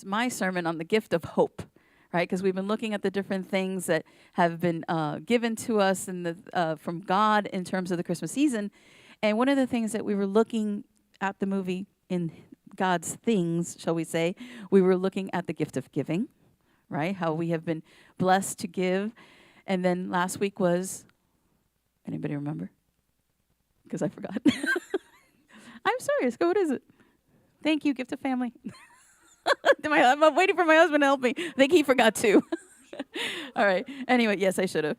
my sermon on the gift of hope, right? Because we've been looking at the different things that have been given to us in from God in terms of the Christmas season. And one of the things that we were looking at the movie in God's things, shall we say, we were looking at the gift of giving, right? How we have been blessed to give. And then last week was, anybody remember? Because I forgot. I'm serious. Go, what is it? Thank you, gift of family. I'm waiting for my husband to help me. I think he forgot too. All right. Anyway, yes, I should have.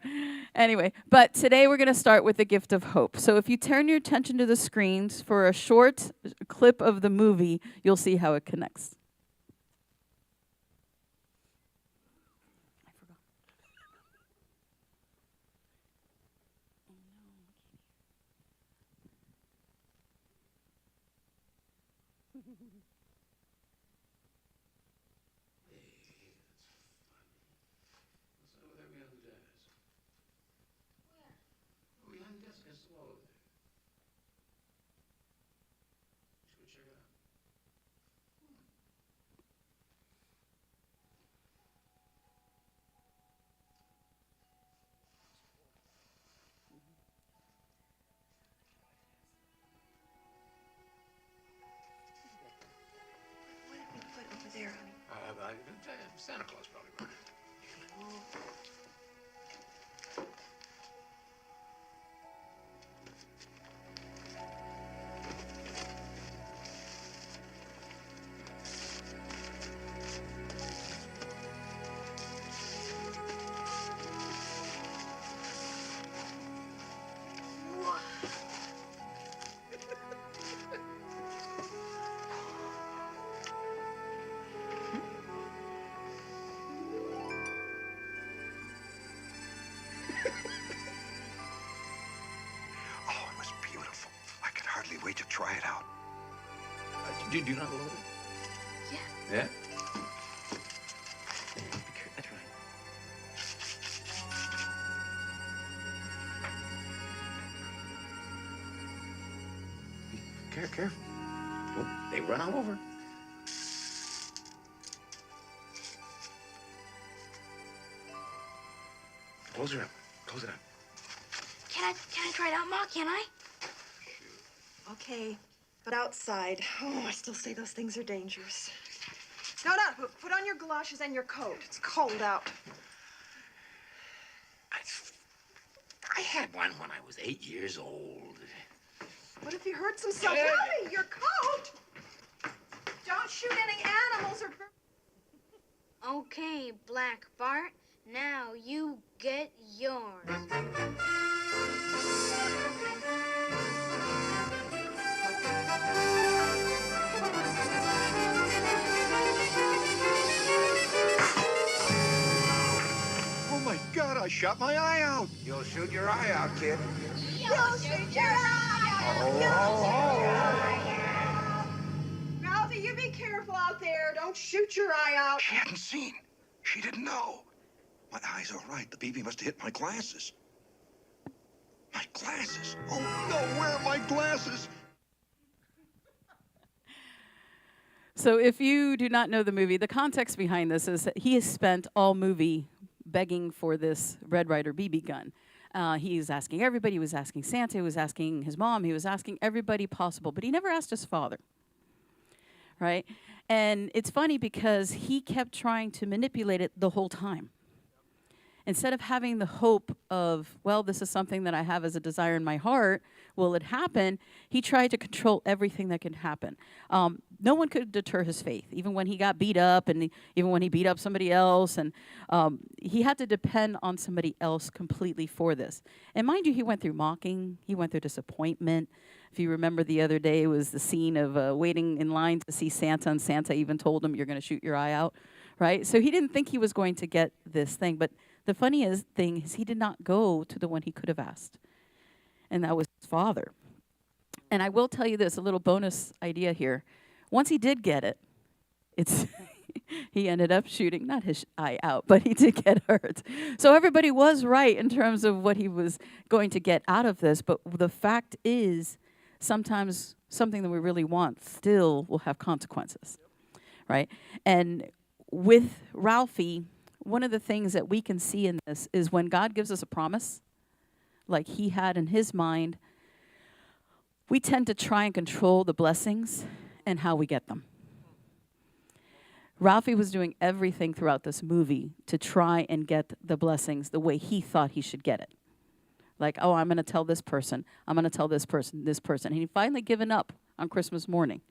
Anyway, but today we're going to start with the gift of hope. So if you turn your attention to the screens for a short clip of the movie, you'll see how it connects. I forgot. What did we put over there, honey? Santa Claus probably wrote it. Oh, it was beautiful. I could hardly wait to try it out. Do you not love it? Yeah. Yeah? That's right. Careful. They run all over. Close her up. Close it up. Can I try it out, Ma? Can I? Okay, but outside. Oh, I still say those things are dangerous. No, put on your galoshes and your coat. It's cold out. I had one when I was 8 years old. What if you hurt yourself? Mommy, your coat! Don't shoot any animals or birds. Okay, Black Bart, now you get yours. Oh my God, I shot my eye out. You'll shoot your eye out, kid. You'll shoot your eye. Ralphie, you be careful out there. Don't shoot your eye out. She hadn't seen. She didn't know. My eyes are right. The BB must have hit my glasses. My glasses. Oh no, where are my glasses? So if you do not know the movie, the context behind this is that he has spent all movie begging for this Red Ryder BB gun. He's asking everybody. He was asking Santa. He was asking his mom. He was asking everybody possible. But he never asked his father, right? And it's funny because he kept trying to manipulate it the whole time. Instead of having the hope of, well, this is something that I have as a desire in my heart, will it happen? He tried to control everything that could happen. No one could deter his faith, even when he got beat up and even when he beat up somebody else. And he had to depend on somebody else completely for this. And mind you, he went through mocking. He went through disappointment. If you remember the other day, it was the scene of waiting in line to see Santa, and Santa even told him, you're going to shoot your eye out, right? So he didn't think he was going to get this thing. But the funniest thing is he did not go to the one he could have asked, and that was his father. And I will tell you this, a little bonus idea here. Once he did get it, it's he ended up shooting, not his eye out, but he did get hurt. So everybody was right in terms of what he was going to get out of this, but the fact is sometimes something that we really want still will have consequences. right? And with Ralphie, one of the things that we can see in this is when God gives us a promise, like he had in his mind, we tend to try and control the blessings and how we get them. Ralphie was doing everything throughout this movie to try and get the blessings the way he thought he should get it. Like, oh, I'm going to tell this person, I'm going to tell this person, this person. And he finally given up on Christmas morning.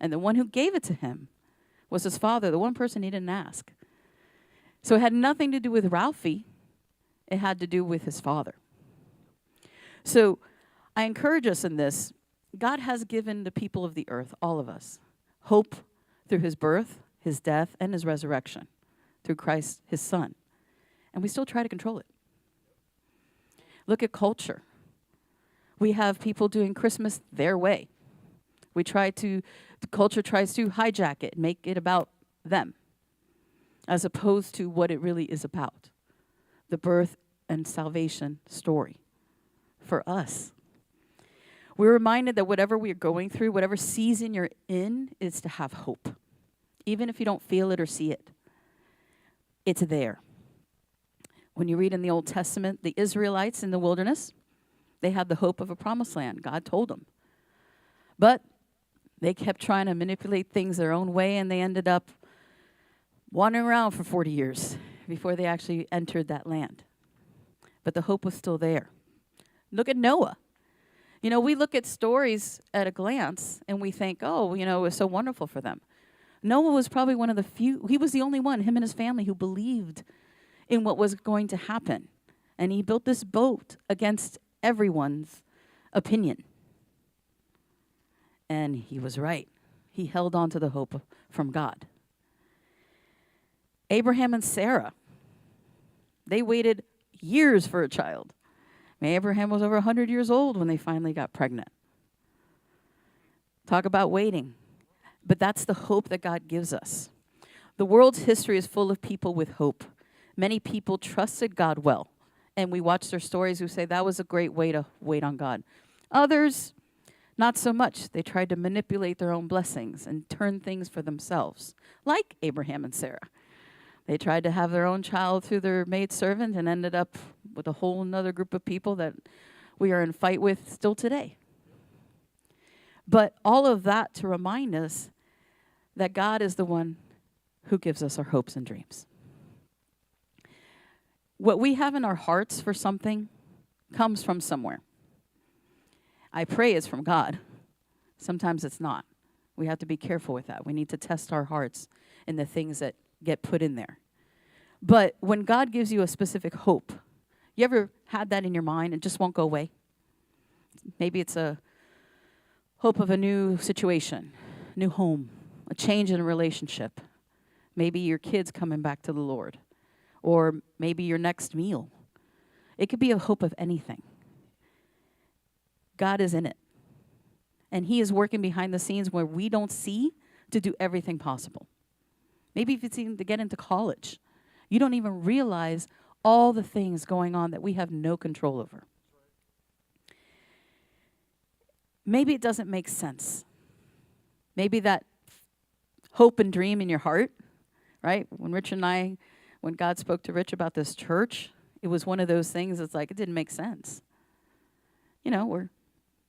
And the one who gave it to him was his father, the one person he didn't ask. So it had nothing to do with Ralphie. It had to do with his father. So I encourage us in this. God has given the people of the earth, all of us, hope through his birth, his death, and his resurrection, through Christ, his son. And we still try to control it. Look at culture. We have people doing Christmas their way. The culture tries to hijack it, make it about them, as opposed to what it really is about, the birth and salvation story for us. We're reminded that whatever we're going through, whatever season you're in, is to have hope. Even if you don't feel it or see it, it's there. When you read in the Old Testament, the Israelites in the wilderness, they had the hope of a promised land. God told them. But they kept trying to manipulate things their own way, and they ended up wandering around for 40 years before they actually entered that land. But the hope was still there. Look at Noah. You know, we look at stories at a glance, and we think, oh, you know, it was so wonderful for them. Noah was probably one of the few, he was the only one, him and his family, who believed in what was going to happen. And he built this boat against everyone's opinion. And he was right. He held on to the hope from God. Abraham and Sarah, they waited years for a child. Abraham was over 100 years old when they finally got pregnant. Talk about waiting. But that's the hope that God gives us. The world's history is full of people with hope. Many people trusted God well. And we watch their stories who say that was a great way to wait on God. Others, not so much. They tried to manipulate their own blessings and turn things for themselves, like Abraham and Sarah. They tried to have their own child through their maidservant and ended up with a whole other group of people that we are in fight with still today. But all of that to remind us that God is the one who gives us our hopes and dreams. What we have in our hearts for something comes from somewhere. I pray it's from God. Sometimes it's not. We have to be careful with that. We need to test our hearts in the things that get put in there. But when God gives you a specific hope, you ever had that in your mind and just won't go away? Maybe it's a hope of a new situation, new home, a change in a relationship. Maybe your kids coming back to the Lord, or maybe your next meal. It could be a hope of anything. God is in it. And he is working behind the scenes where we don't see to do everything possible. Maybe if it's even to get into college, you don't even realize all the things going on that we have no control over. Maybe it doesn't make sense. Maybe that hope and dream in your heart, right? When God spoke to Rich about this church, it was one of those things that's like, it didn't make sense. You know, we're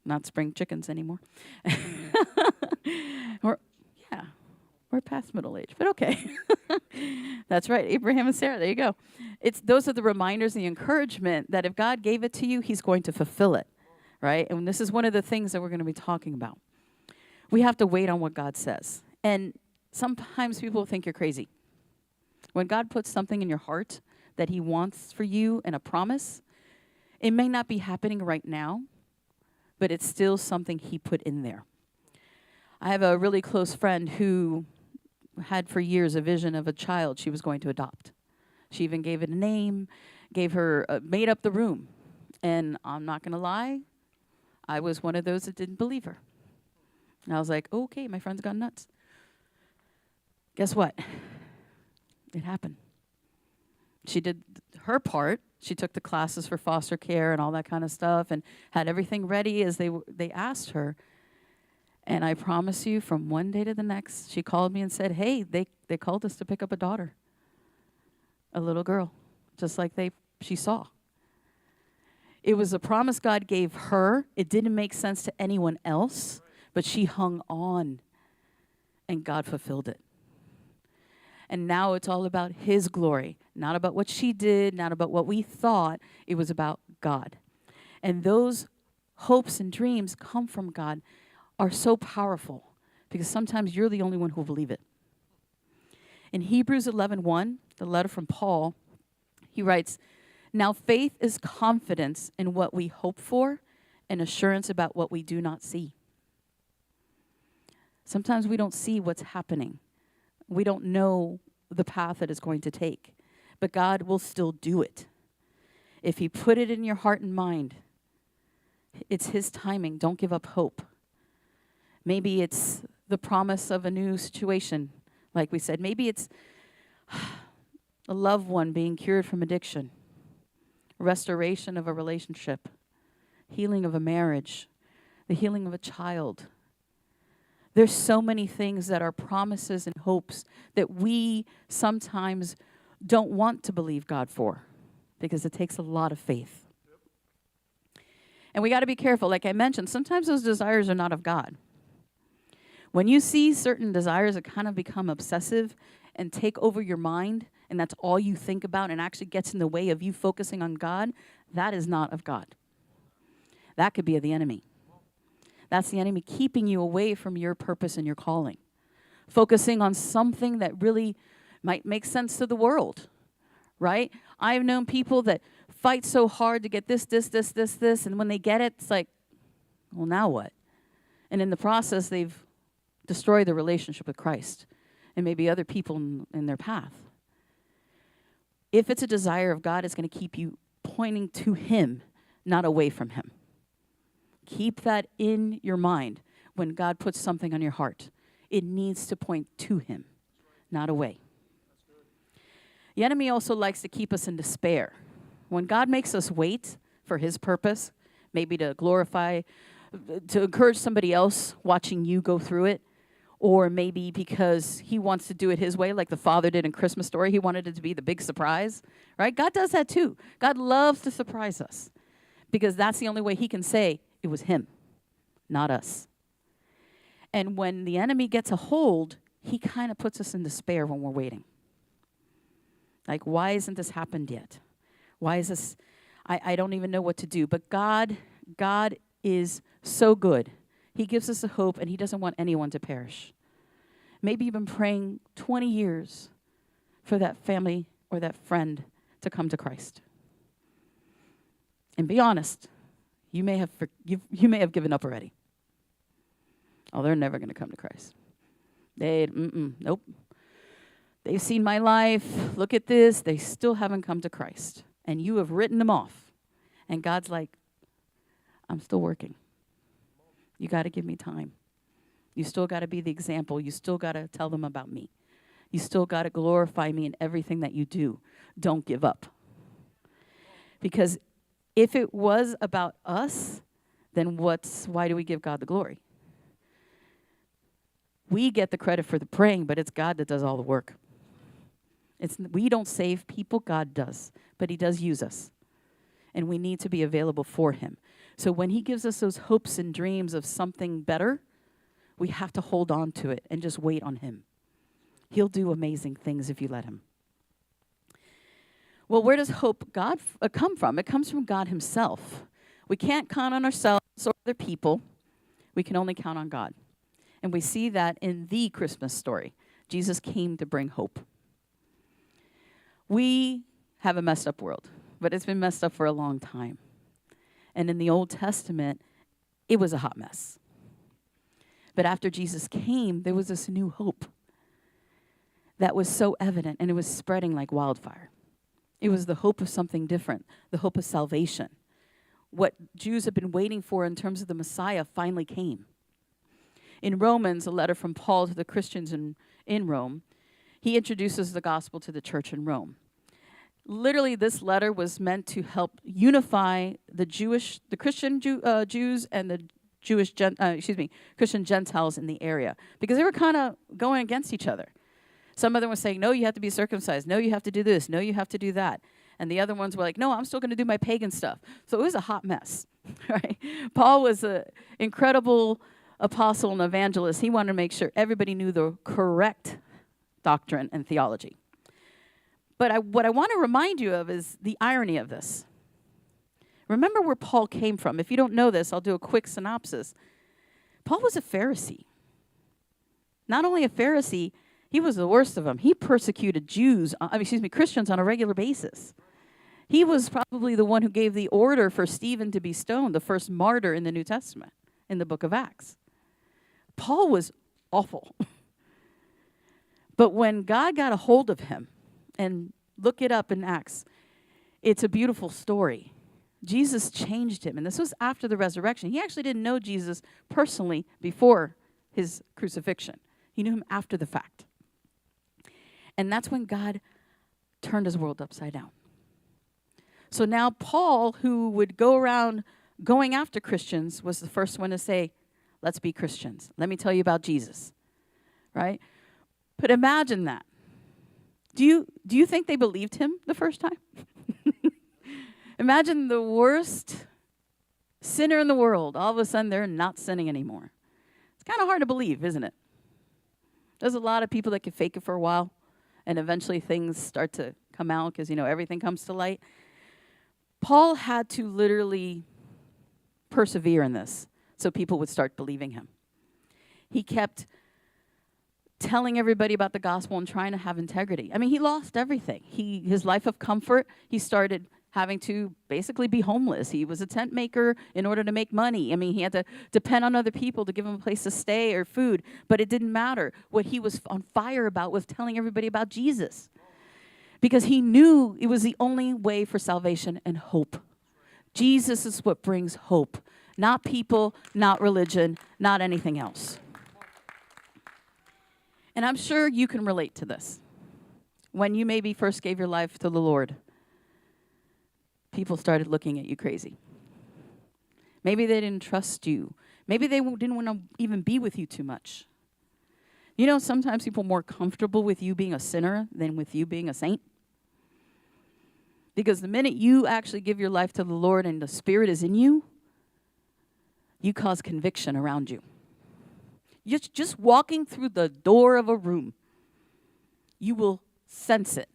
not spring chickens anymore. We're past middle age, but okay. That's right, Abraham and Sarah, there you go. Those are the reminders and the encouragement that if God gave it to you, he's going to fulfill it, right? And this is one of the things that we're going to be talking about. We have to wait on what God says. And sometimes people think you're crazy. When God puts something in your heart that he wants for you and a promise, it may not be happening right now, but it's still something he put in there. I have a really close friend who had for years a vision of a child she was going to adopt. She even gave it a name, made up the room. And I'm not going to lie, I was one of those that didn't believe her. And I was like, okay, my friend's gone nuts. Guess what? It happened. She did her part. She took the classes for foster care and all that kind of stuff and had everything ready as they asked her. And I promise you, from one day to the next, she called me and said, hey, they called us to pick up a daughter, a little girl, just like she saw. It was a promise God gave her. It didn't make sense to anyone else, but she hung on, and God fulfilled it. And now it's all about his glory, not about what she did, not about what we thought. It was about God. And those hopes and dreams come from God are so powerful because sometimes you're the only one who will believe it. In Hebrews 11:1, the letter from Paul, he writes, now faith is confidence in what we hope for and assurance about what we do not see. Sometimes we don't see what's happening. We don't know the path that it's going to take, but God will still do it. If he put it in your heart and mind, it's his timing. Don't give up hope. Maybe it's the promise of a new situation, like we said. Maybe it's a loved one being cured from addiction, restoration of a relationship, healing of a marriage, the healing of a child. There's so many things that are promises and hopes that we sometimes don't want to believe God for because it takes a lot of faith. And we got to be careful. Like I mentioned, sometimes those desires are not of God. When you see certain desires that kind of become obsessive and take over your mind, and that's all you think about and actually gets in the way of you focusing on God, that is not of God. That could be of the enemy. That's the enemy keeping you away from your purpose and your calling. Focusing on something that really might make sense to the world, right? I've known people that fight so hard to get this, and when they get it, it's like, well, now what? And in the process, they've destroyed their relationship with Christ and maybe other people in their path. If it's a desire of God, it's going to keep you pointing to him, not away from him. Keep that in your mind when God puts something on your heart. It needs to point to him, not away. The enemy also likes to keep us in despair. When God makes us wait for his purpose, maybe to glorify, to encourage somebody else watching you go through it, or maybe because he wants to do it his way, like the father did in Christmas Story. He wanted it to be the big surprise, right? God does that too. God loves to surprise us because that's the only way he can say it was him, not us. And when the enemy gets a hold, he kind of puts us in despair when we're waiting. Like, why hasn't this happened yet? Why is this? I don't even know what to do. But God is so good. He gives us a hope, and he doesn't want anyone to perish. Maybe you've been praying 20 years for that family or that friend to come to Christ. And be honest, you may have given up already. Oh, they're never going to come to Christ. Nope. They've seen my life. Look at this. They still haven't come to Christ. And you have written them off. And God's like, I'm still working. You got to give me time. You still got to be the example. You still got to tell them about me. You still got to glorify me in everything that you do. Don't give up. Because if it was about us, then why do we give God the glory? We get the credit for the praying, but it's God that does all the work. We don't save people, God does. But he does use us. And we need to be available for him. So when he gives us those hopes and dreams of something better, we have to hold on to it and just wait on him. He'll do amazing things if you let him. Well, where does hope come from? It comes from God himself. We can't count on ourselves or other people. We can only count on God. And we see that in the Christmas story. Jesus came to bring hope. We have a messed up world, but it's been messed up for a long time. And in the Old Testament, it was a hot mess. But after Jesus came, there was this new hope that was so evident, and it was spreading like wildfire. It was the hope of something different, the hope of salvation. What Jews had been waiting for in terms of the Messiah finally came. In Romans, a letter from Paul to the Christians in Rome, he introduces the gospel to the church in Rome. Literally, this letter was meant to help unify the Christian Jews and the Christian Gentiles in the area, because they were kind of going against each other. Some of them were saying, no, you have to be circumcised. No, you have to do this. No, you have to do that. And the other ones were like, no, I'm still going to do my pagan stuff. So it was a hot mess, right? Paul was an incredible apostle and evangelist. He wanted to make sure everybody knew the correct doctrine and theology. But what I want to remind you of is the irony of this. Remember where Paul came from. If you don't know this, I'll do a quick synopsis. Paul was a Pharisee. Not only a Pharisee, he was the worst of them. He persecuted Christians on a regular basis. He was probably the one who gave the order for Stephen to be stoned, the first martyr in the New Testament, in the book of Acts. Paul was awful. But when God got a hold of him, and look it up in Acts, it's a beautiful story. Jesus changed him, and this was after the resurrection. He actually didn't know Jesus personally before his crucifixion. He knew him after the fact. And that's when God turned his world upside down. So now Paul, who would go around going after Christians, was the first one to say, let's be Christians. Let me tell you about Jesus, right? But imagine that. Do you think they believed him the first time? Imagine the worst sinner in the world. All of a sudden, they're not sinning anymore. It's kind of hard to believe, isn't it? There's a lot of people that can fake it for a while, and eventually things start to come out because, everything comes to light. Paul had to literally persevere in this so people would start believing him. He kept telling everybody about the gospel and trying to have integrity. I mean, he lost everything. His life of comfort, he started having to basically be homeless. He was a tent maker in order to make money. I mean, he had to depend on other people to give him a place to stay or food, but it didn't matter. What he was on fire about was telling everybody about Jesus, because he knew it was the only way for salvation and hope. Jesus is what brings hope, not people, not religion, not anything else. And I'm sure you can relate to this. When you maybe first gave your life to the Lord, people started looking at you crazy. Maybe they didn't trust you. Maybe they didn't want to even be with you too much. Sometimes people are more comfortable with you being a sinner than with you being a saint. Because the minute you actually give your life to the Lord and the Spirit is in you, you cause conviction around you. Just walking through the door of a room, you will sense it.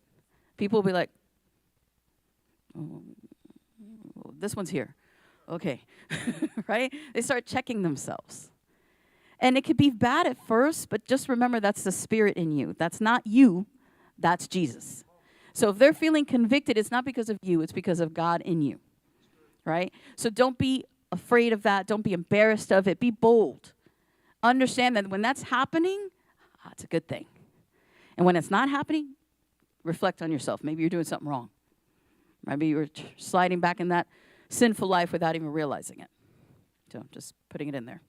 People will be like, oh, this one's here. Okay, right? They start checking themselves. And it could be bad at first, but just remember that's the Spirit in you. That's not you, that's Jesus. So if they're feeling convicted, it's not because of you, it's because of God in you, right? So don't be afraid of that. Don't be embarrassed of it. Be bold. Understand that when that's happening, it's a good thing. And when it's not happening, reflect on yourself. Maybe you're doing something wrong. Maybe you were sliding back in that sinful life without even realizing it. So I'm just putting it in there.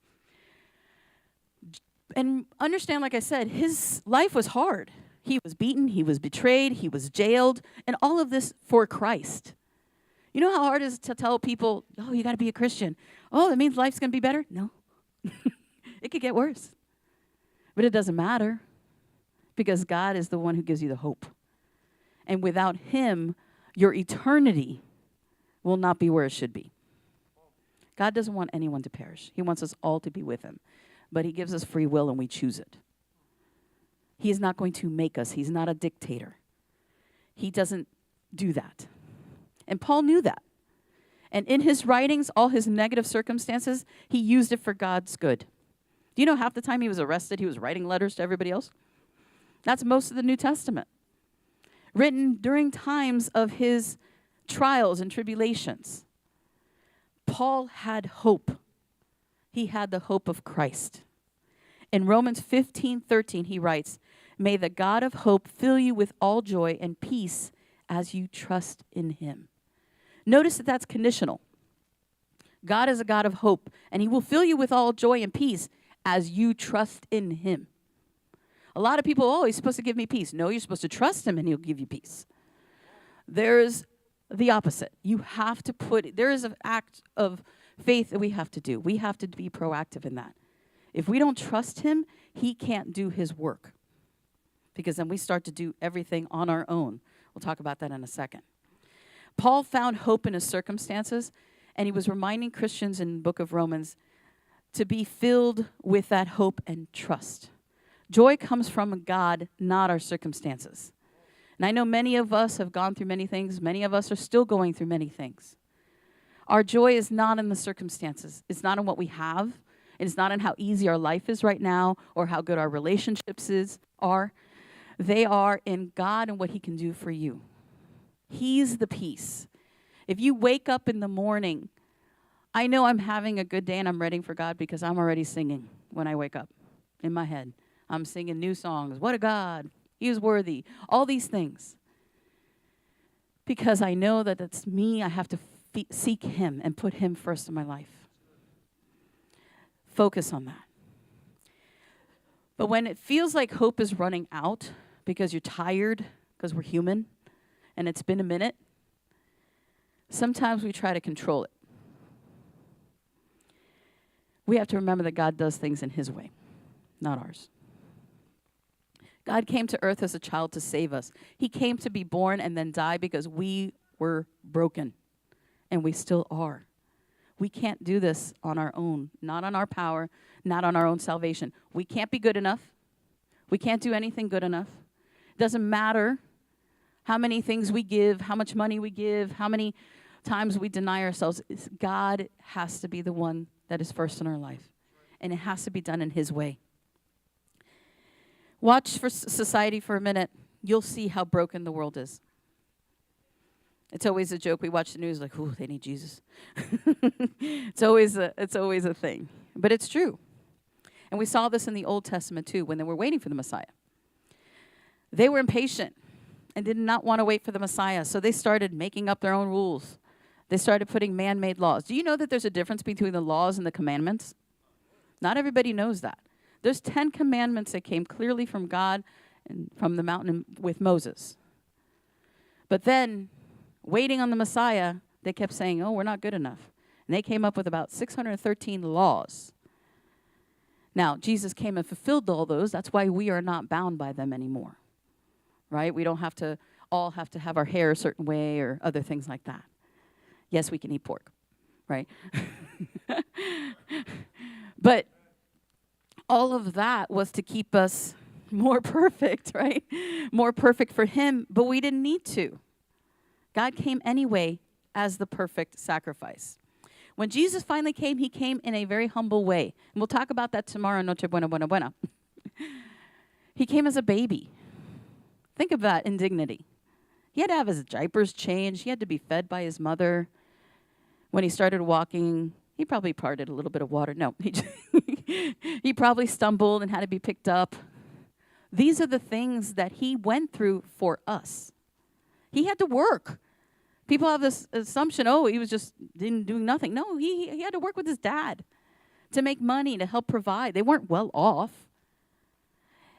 And understand, like I said, his life was hard. He was beaten, he was betrayed, he was jailed, and all of this for Christ. You know how hard it is to tell people, oh, you got to be a Christian. Oh, that means life's going to be better? No. It could get worse. But it doesn't matter, because God is the one who gives you the hope. And without him, your eternity will not be where it should be. God doesn't want anyone to perish. He wants us all to be with him. But he gives us free will and we choose it. He is not going to make us. He's not a dictator. He doesn't do that. And Paul knew that. And in his writings, all his negative circumstances, he used it for God's good. Do you know half the time he was arrested, he was writing letters to everybody else? That's most of the New Testament. Written during times of his trials and tribulations. Paul had hope. He had the hope of Christ. In Romans 15:13, he writes, "May the God of hope fill you with all joy and peace as you trust in him." Notice that that's conditional. God is a God of hope, and he will fill you with all joy and peace as you trust in him. A lot of people, oh, he's supposed to give me peace. No, you're supposed to trust him, and he'll give you peace. There's the opposite. You have to there is an act of faith that we have to do. We have to be proactive in that. If we don't trust him, he can't do his work, because then we start to do everything on our own. We'll talk about that in a second. Paul found hope in his circumstances, and he was reminding Christians in the book of Romans to be filled with that hope and trust. Joy comes from God, not our circumstances. And I know many of us have gone through many things. Many of us are still going through many things. Our joy is not in the circumstances. It's not in what we have. It's not in how easy our life is right now or how good our relationships are. They are in God and what he can do for you. He's the peace. If you wake up in the morning, I know I'm having a good day and I'm ready for God because I'm already singing when I wake up in my head. I'm singing new songs. What a God. He is worthy. All these things. Because I know that it's me. I have to seek him and put him first in my life. Focus on that. But when it feels like hope is running out because you're tired, because we're human, and it's been a minute, sometimes we try to control it. We have to remember that God does things in his way, not ours. God came to earth as a child to save us. He came to be born and then die because we were broken, and we still are. We can't do this on our own, not on our power, not on our own salvation. We can't be good enough. We can't do anything good enough. It doesn't matter how many things we give, how much money we give, how many times we deny ourselves. God has to be the one that is first in our life, and it has to be done in his way. Watch for society for a minute. You'll see how broken the world is. It's always a joke. We watch the news like, ooh, they need Jesus. It's always a thing. But it's true. And we saw this in the Old Testament too, when they were waiting for the Messiah. They were impatient and did not want to wait for the Messiah, so they started making up their own rules. They started putting man-made laws. Do you know that there's a difference between the laws and the commandments? Not everybody knows that. There's 10 commandments that came clearly from God and from the mountain with Moses. But then, waiting on the Messiah, they kept saying, oh, we're not good enough. And they came up with about 613 laws. Now, Jesus came and fulfilled all those. That's why we are not bound by them anymore. Right? We don't all have to have our hair a certain way or other things like that. Yes, we can eat pork. Right? But all of that was to keep us more perfect, right? More perfect for him, but we didn't need to. God came anyway as the perfect sacrifice. When Jesus finally came, he came in a very humble way. And we'll talk about that tomorrow, Noche Buena, Buena, Buena. He came as a baby. Think of that indignity. He had to have his diapers changed. He had to be fed by his mother. When he started walking, he probably parted a little bit of water. No, he probably stumbled and had to be picked up. These are the things that he went through for us. He had to work. People have this assumption, oh, he was just doing nothing. No, he had to work with his dad to make money, to help provide. They weren't well off.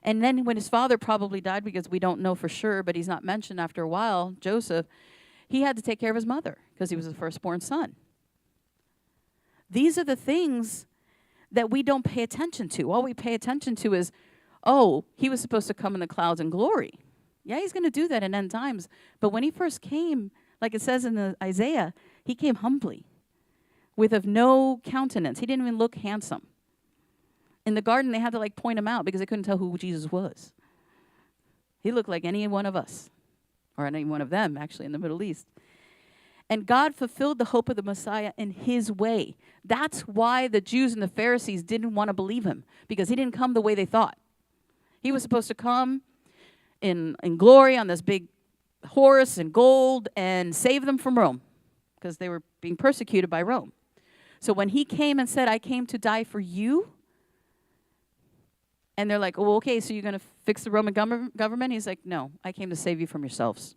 And then when his father probably died, because we don't know for sure, but he's not mentioned after a while, Joseph, he had to take care of his mother because he was the firstborn son. These are the things that we don't pay attention to. All we pay attention to is, oh, he was supposed to come in the clouds in glory. Yeah, he's going to do that in end times. But when he first came, like it says in the Isaiah, he came humbly, with of no countenance. He didn't even look handsome. In the garden, they had to point him out because they couldn't tell who Jesus was. He looked like any one of us, or any one of them, actually, in the Middle East. And God fulfilled the hope of the Messiah in his way. That's why the Jews and the Pharisees didn't want to believe him, because he didn't come the way they thought. He was supposed to come in glory on this big horse and gold and save them from Rome, because they were being persecuted by Rome. So when he came and said, I came to die for you, and they're like, oh, okay, so you're going to fix the Roman government? He's like, no, I came to save you from yourselves.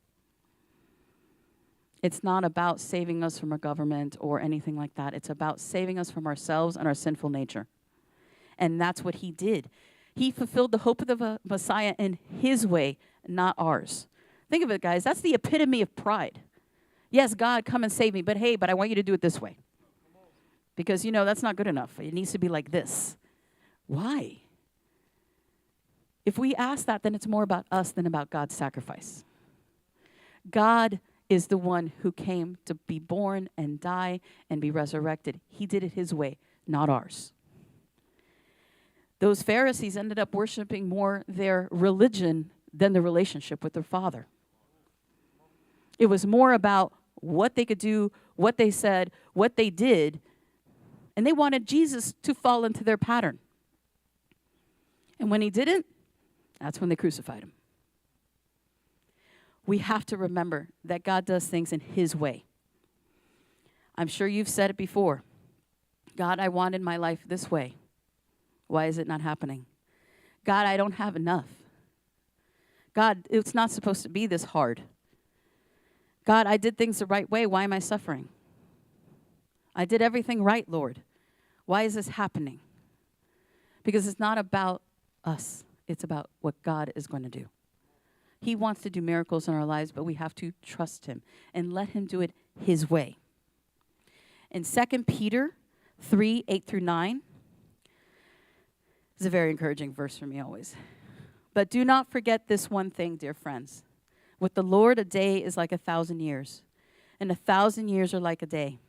It's not about saving us from a government or anything like that. It's about saving us from ourselves and our sinful nature. And that's what he did. He fulfilled the hope of the Messiah in his way, not ours. Think of it, guys. That's the epitome of pride. Yes, God, come and save me, but hey, I want you to do it this way. Because, that's not good enough. It needs to be like this. Why? If we ask that, then it's more about us than about God's sacrifice. God is the one who came to be born and die and be resurrected. He did it his way, not ours. Those Pharisees ended up worshiping more their religion than the relationship with their Father. It was more about what they could do, what they said, what they did, and they wanted Jesus to fall into their pattern. And when he didn't, that's when they crucified him. We have to remember that God does things in his way. I'm sure you've said it before. God, I wanted my life this way. Why is it not happening? God, I don't have enough. God, it's not supposed to be this hard. God, I did things the right way. Why am I suffering? I did everything right, Lord. Why is this happening? Because it's not about us. It's about what God is going to do. He wants to do miracles in our lives, but we have to trust him and let him do it his way. In 2 Peter 3, 8 through 9, it's a very encouraging verse for me always. But do not forget this one thing, dear friends. With the Lord, a day is like 1,000 years, and 1,000 years are like a day.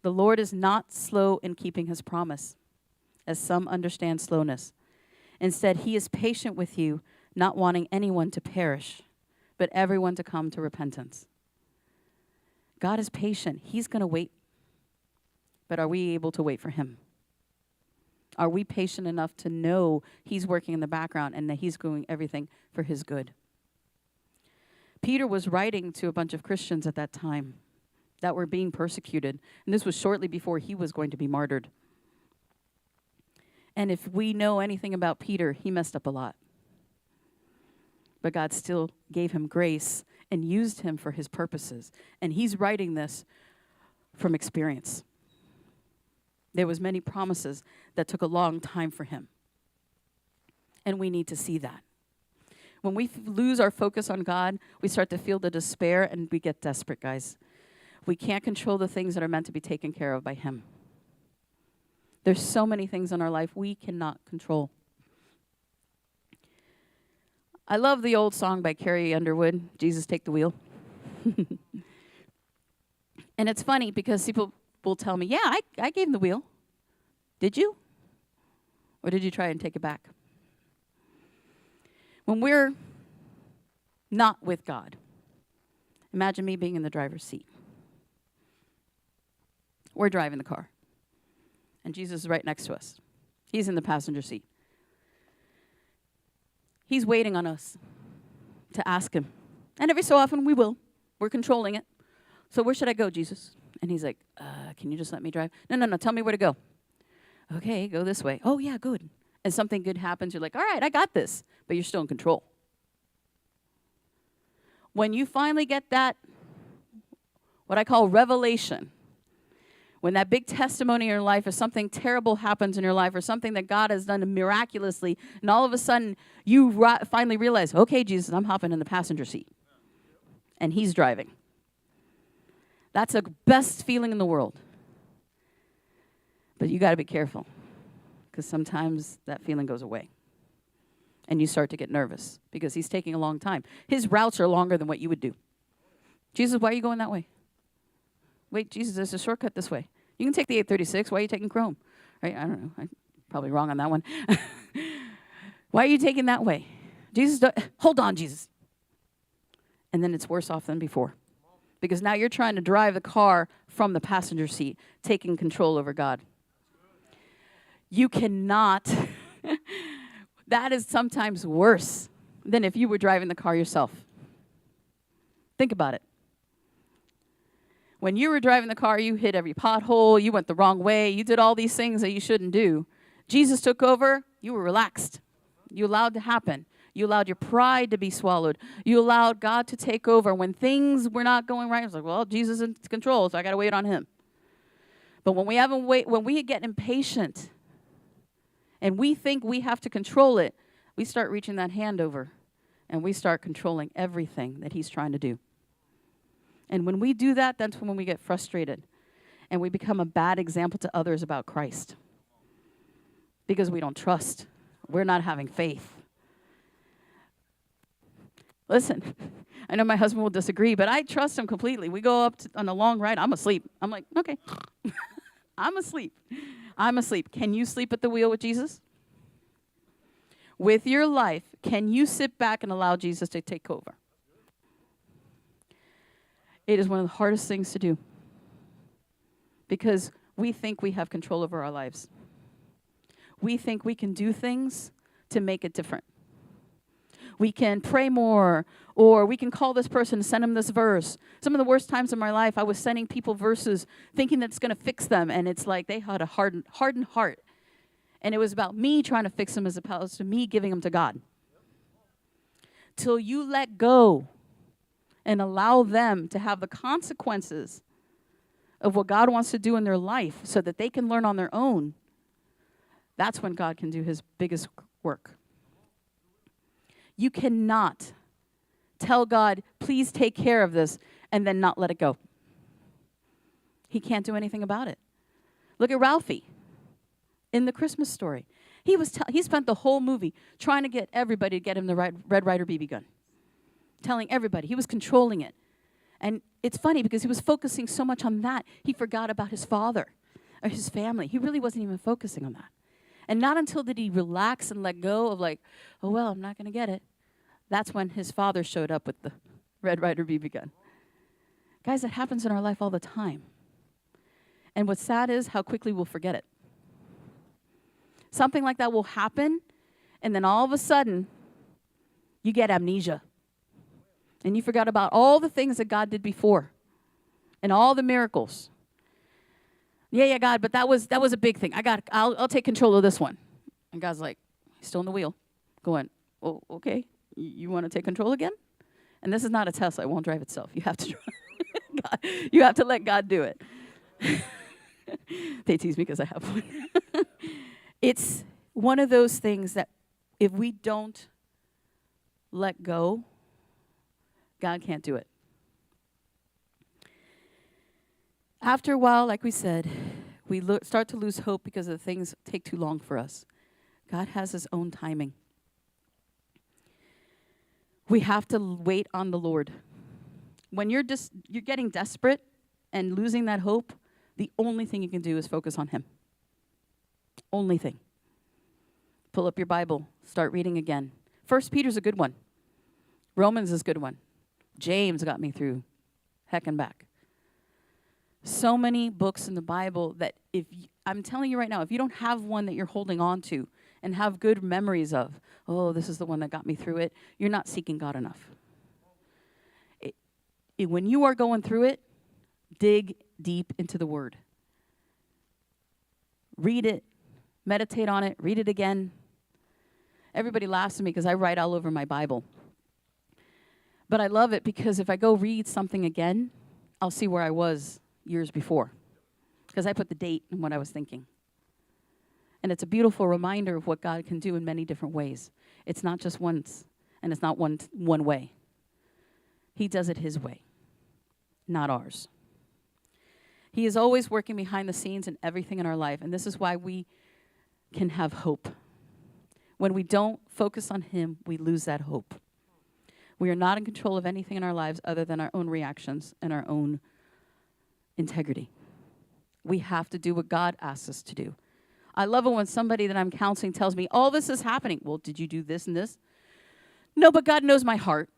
The Lord is not slow in keeping his promise, as some understand slowness. Instead, he is patient with you, not wanting anyone to perish, but everyone to come to repentance. God is patient. He's going to wait. But are we able to wait for him? Are we patient enough to know he's working in the background and that he's doing everything for his good? Peter was writing to a bunch of Christians at that time that were being persecuted. And this was shortly before he was going to be martyred. And if we know anything about Peter, he messed up a lot. But God still gave him grace and used him for his purposes. And he's writing this from experience. There was many promises that took a long time for him. And we need to see that. When we lose our focus on God, we start to feel the despair and we get desperate, guys. We can't control the things that are meant to be taken care of by him. There's so many things in our life we cannot control. I love the old song by Carrie Underwood, Jesus Take the Wheel. And it's funny because people will tell me, yeah, I gave him the wheel. Did you? Or did you try and take it back? When we're not with God, imagine me being in the driver's seat. We're driving the car. And Jesus is right next to us. He's in the passenger seat. He's waiting on us to ask him. And every so often we will. We're controlling it. So where should I go, Jesus? And he's like, can you just let me drive? No, tell me where to go. Okay, go this way. Oh, yeah, good. And something good happens, you're like, all right, I got this. But you're still in control. When you finally get that, what I call revelation, when that big testimony in your life or something terrible happens in your life or something that God has done miraculously, and all of a sudden you finally realize, okay, Jesus, I'm hopping in the passenger seat. And he's driving. That's the best feeling in the world. But you got to be careful because sometimes that feeling goes away. And you start to get nervous because he's taking a long time. His routes are longer than what you would do. Jesus, why are you going that way? Wait, Jesus, there's a shortcut this way. You can take the 836. Why are you taking Chrome? Right? I don't know. I'm probably wrong on that one. Why are you taking that way? Jesus, hold on, Jesus. And then it's worse off than before. Because now you're trying to drive the car from the passenger seat, taking control over God. You cannot. That is sometimes worse than if you were driving the car yourself. Think about it. When you were driving the car, you hit every pothole, you went the wrong way, you did all these things that you shouldn't do. Jesus took over, you were relaxed. You allowed to happen. You allowed your pride to be swallowed. You allowed God to take over. When things were not going right, it was like, well, Jesus is in control, so I got to wait on him. But when we get impatient and we think we have to control it, we start reaching that hand over and we start controlling everything that he's trying to do. And when we do that, that's when we get frustrated. and we become a bad example to others about Christ because we don't trust. We're not having faith. Listen, I know my husband will disagree, but I trust him completely. We go up on a long ride. I'm asleep. I'm like, okay, I'm asleep. I'm asleep. Can you sleep at the wheel with Jesus? With your life, can you sit back and allow Jesus to take over? It is one of the hardest things to do because we think we have control over our lives. We think we can do things to make it different. We can pray more, or we can call this person and send them this verse. Some of the worst times in my life, I was sending people verses thinking that it's going to fix them, and it's like they had a hardened heart. And it was about me trying to fix them as opposed to me giving them to God. Till you let go and allow them to have the consequences of what God wants to do in their life so that they can learn on their own, that's when God can do his biggest work. You cannot tell God, please take care of this, and then not let it go. He can't do anything about it. Look at Ralphie in the Christmas Story. He spent the whole movie trying to get everybody to get him the Red Ryder BB gun. Telling everybody. He was controlling it. And it's funny because he was focusing so much on that, he forgot about his father or his family. He really wasn't even focusing on that. And not until did he relax and let go of like, oh, well, I'm not going to get it. That's when his father showed up with the Red Ryder BB gun. Guys, that happens in our life all the time. And what's sad is how quickly we'll forget it. Something like that will happen, and then all of a sudden, you get amnesia. And you forgot about all the things that God did before and all the miracles. Yeah, God, but that was a big thing. I'll take control of this one. And God's like, he's still in the wheel, going, oh, okay, you want to take control again? And this is not a Tesla. It won't drive itself. You have to God, you have to let God do it. They tease me because I have one. It's one of those things that if we don't let go, God can't do it. After a while, like we said, we start to lose hope because the things take too long for us. God has his own timing. We have to wait on the Lord. When you're getting desperate and losing that hope, the only thing you can do is focus on him. Only thing. Pull up your Bible. Start reading again. 1 Peter's a good one. Romans is a good one. James got me through heck and back. So many books in the Bible that I'm telling you right now, if you don't have one that you're holding on to and have good memories of, oh, this is the one that got me through it, you're not seeking God enough. When you are going through it, dig deep into the Word. Read it. Meditate on it. Read it again. Everybody laughs at me because I write all over my Bible. But I love it because if I go read something again, I'll see where I was years before. Because I put the date and what I was thinking. And it's a beautiful reminder of what God can do in many different ways. It's not just once, and it's not one way. He does it his way, not ours. He is always working behind the scenes in everything in our life, and this is why we can have hope. When we don't focus on him, we lose that hope. We are not in control of anything in our lives other than our own reactions and our own integrity. We have to do what God asks us to do. I love it when somebody that I'm counseling tells me, all this is happening. Well, did you do this and this? No, but God knows my heart.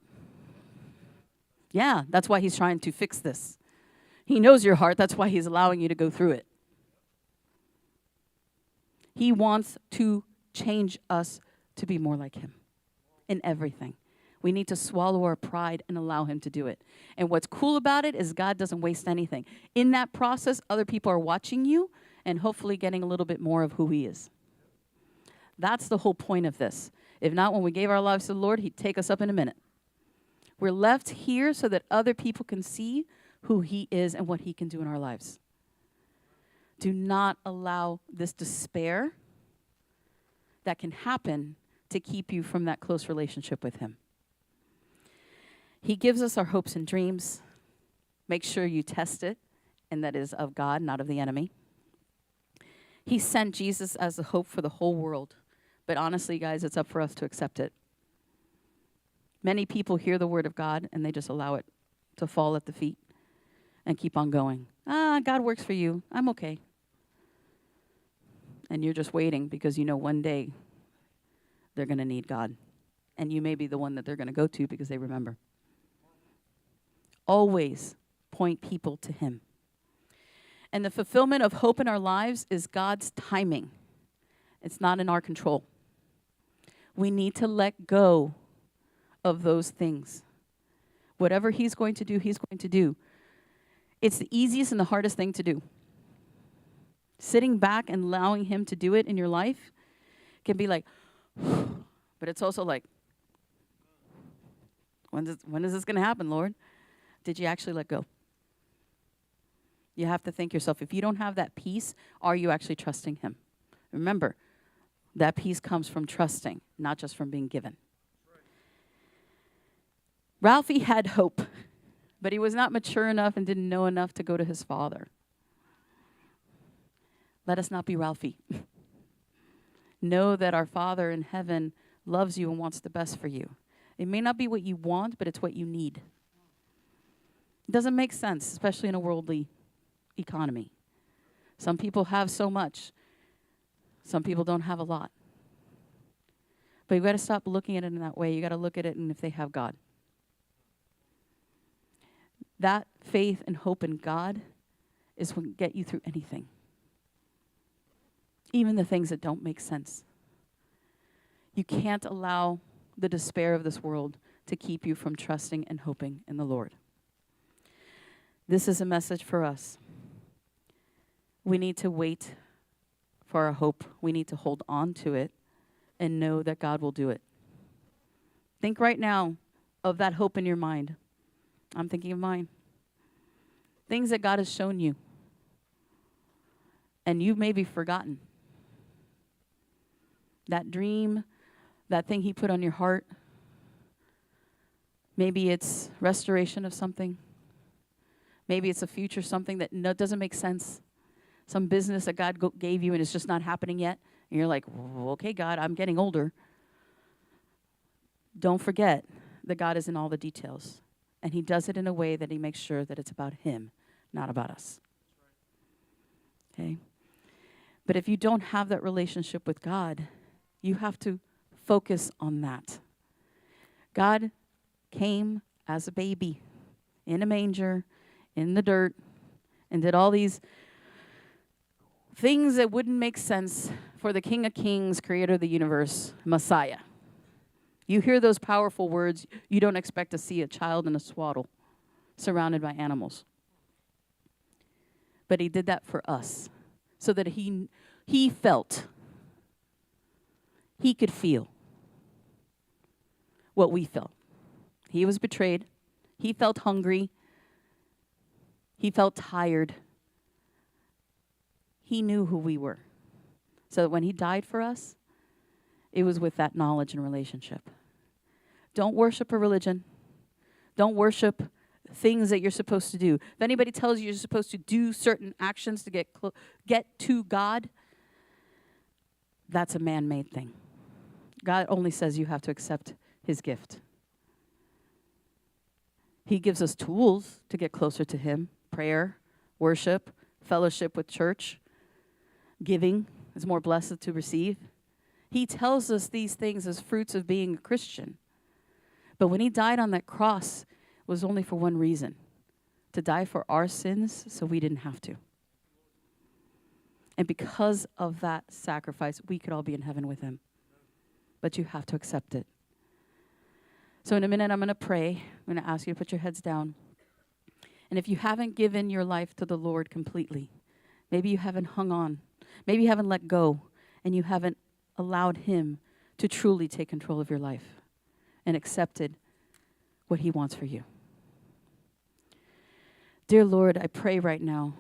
Yeah, that's why he's trying to fix this. He knows your heart. That's why he's allowing you to go through it. He wants to change us to be more like him in everything. We need to swallow our pride and allow him to do it. And what's cool about it is God doesn't waste anything. In that process, other people are watching you and hopefully getting a little bit more of who he is. That's the whole point of this. If not, when we gave our lives to the Lord, he'd take us up in a minute. We're left here so that other people can see who he is and what he can do in our lives. Do not allow this despair that can happen to keep you from that close relationship with him. He gives us our hopes and dreams. Make sure you test it and that is of God, not of the enemy. He sent Jesus as the hope for the whole world. But honestly, guys, it's up for us to accept it. Many people hear the word of God and they just allow it to fall at the feet and keep on going. God works for you. I'm okay. And you're just waiting because you know one day they're going to need God. And you may be the one that they're going to go to because they remember. Always point people to Him. And the fulfillment of hope in our lives is God's timing. It's not in our control. We need to let go of those things. Whatever He's going to do, He's going to do. It's the easiest and the hardest thing to do. Sitting back and allowing Him to do it in your life can be like, but it's also like, when is this going to happen, Lord? Did you actually let go? You have to think yourself, if you don't have that peace, are you actually trusting Him? Remember, that peace comes from trusting, not just from being given. Ralphie had hope, but he was not mature enough and didn't know enough to go to his father. Let us not be Ralphie. Know that our Father in heaven loves you and wants the best for you. It may not be what you want, but it's what you need. It doesn't make sense, especially in a worldly economy. Some people have so much. Some people don't have a lot. But you've got to stop looking at it in that way. You've got to look at it and if they have God. That faith and hope in God is what can get you through anything. Even the things that don't make sense. You can't allow the despair of this world to keep you from trusting and hoping in the Lord. This is a message for us. We need to wait for our hope. We need to hold on to it and know that God will do it. Think right now of that hope in your mind. I'm thinking of mine. Things that God has shown you. And you've maybe forgotten. That dream, that thing He put on your heart. Maybe it's restoration of something. Maybe it's a future something that doesn't make sense. Some business that God gave you and it's just not happening yet. And you're like, okay, God, I'm getting older. Don't forget that God is in all the details. And He does it in a way that He makes sure that it's about Him, not about us. Okay? But if you don't have that relationship with God, you have to focus on that. God came as a baby in a manger, in the dirt, and did all these things that wouldn't make sense for the King of Kings, creator of the universe, Messiah. You hear those powerful words, you don't expect to see a child in a swaddle surrounded by animals. But He did that for us so that he felt, He could feel what we felt. He was betrayed. He felt hungry. He felt tired. He knew who we were. So that when He died for us, it was with that knowledge and relationship. Don't worship a religion. Don't worship things that you're supposed to do. If anybody tells you you're supposed to do certain actions to get to God, that's a man-made thing. God only says you have to accept His gift. He gives us tools to get closer to Him. Prayer, worship, fellowship with church. Giving is more blessed to receive. He tells us these things as fruits of being a Christian. But when He died on that cross, it was only for one reason. To die for our sins so we didn't have to. And because of that sacrifice, we could all be in heaven with Him. But you have to accept it. So in a minute, I'm going to pray. I'm going to ask you to put your heads down. And if you haven't given your life to the Lord completely, maybe you haven't hung on, maybe you haven't let go, and you haven't allowed Him to truly take control of your life and accepted what He wants for you. Dear Lord, I pray right now